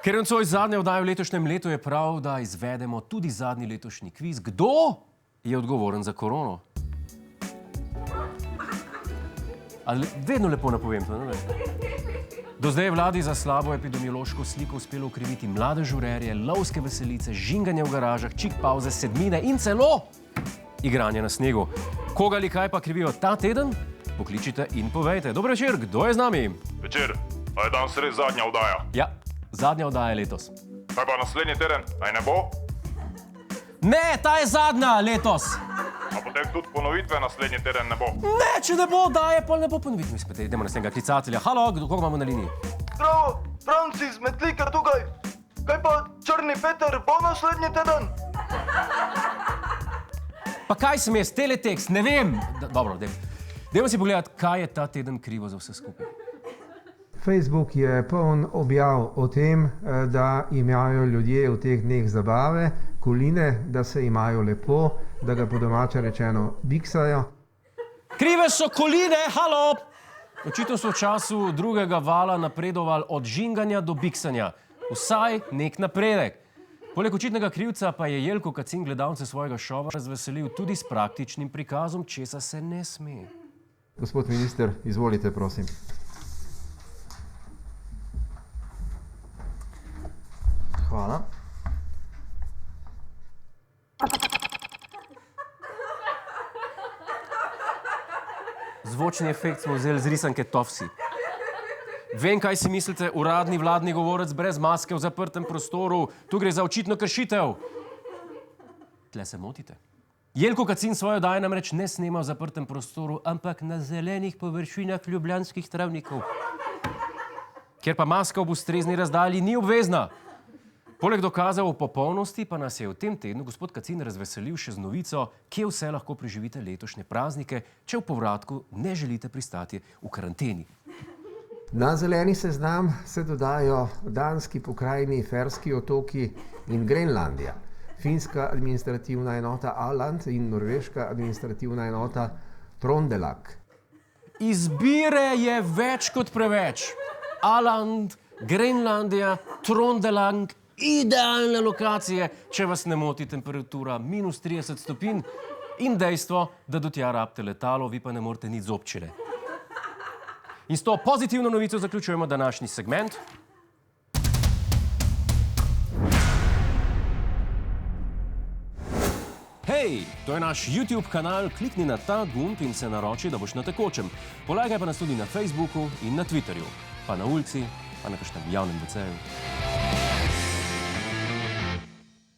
Ker je nocoj zadnja oddaja v letošnjem letu, je prav, da izvedemo tudi zadnji letošnji kviz. Kdo je odgovoren za korono? Ali vedno lepo napovem to, ne? Do zdaj je vladi za slabo epidemiološko sliko uspelo ukriviti mlade žurerje, lovske veselice, žinganje v garažah, čik pauze, sedmine in celo igranje na snegu. Koga ali kaj pa krivijo ta teden? Pokličite in povejte. Dober večer, kdo je z nami? Večer, a je danes res zadnja oddaja? Ja, zadnja oddaja letos. Kaj pa naslednji teden, aj ne bo? Ne, ta je zadnja letos. A potem tudi ponovitve naslednji teden ne bo? Ne, če ne bo oddaje, pa ne bo ponovitve. Spet idemo na naslednjega klicatelja. Halo, koga imamo na liniji? Zdravo, Franci iz Metlika tukaj. Kaj pa Črni Peter bo naslednji teden? Pa kaj sem jaz, teletekst, ne vem. Dobro, dajmo si pogledati, kaj je ta teden krivo za vse skupaj. Facebook je poln objav o tem, da imajo ljudje v teh dneh zabave, koline, da se imajo lepo, da ga po domače rečeno biksajo. Krive so koline, halo! Očitno so v času drugega vala napredovali od žinganja do biksanja. Vsaj nek napredek. Poleg očitnega krivca pa je Jelko Kacin gledalce svojega šova razveselil tudi s praktičnim prikazom, česa se ne sme. Gospod minister, izvolite, prosim. Hvala. Zvočni efekt smo vzeli z risanke Tofsi. Vem, kaj si mislite, uradni vladni govorec brez maske v zaprtem prostoru. Tu gre za očitno kršitev. Tle se motite. Jelko Kacin svojo oddajo namreč ne snema v zaprtem prostoru, ampak na zelenih površinah ljubljanskih travnikov. Ker pa maska ob ustrezni razdalji ni obvezna. Poleg dokazov o popolnosti pa nas je v tem tednu gospod Kacin razveselil še z novico, kje vse lahko preživite letošnje praznike, če v povratku ne želite pristati v karanteni. Na zeleni seznam se dodajo danski pokrajini Ferski otoki in Grenlandija, finska administrativna enota Åland in norveška administrativna enota Trondelag. Izbire je več kot preveč. Åland, Grenlandija, Trondelag, idealne lokacije, če vas ne moti temperatura minus 30 stopinj in dejstvo, da do tja rabite letalo, vi pa ne morete nič z občine. In s to pozitivno novico zaključujemo današnji segment. Hej, to je naš YouTube kanal, klikni na ta gumb in se naroči, da boš na tekočem. Polajkaj pa nas tudi na Facebooku in na Twitterju, pa na ulici, pa na kakšnem javnem WC-ju.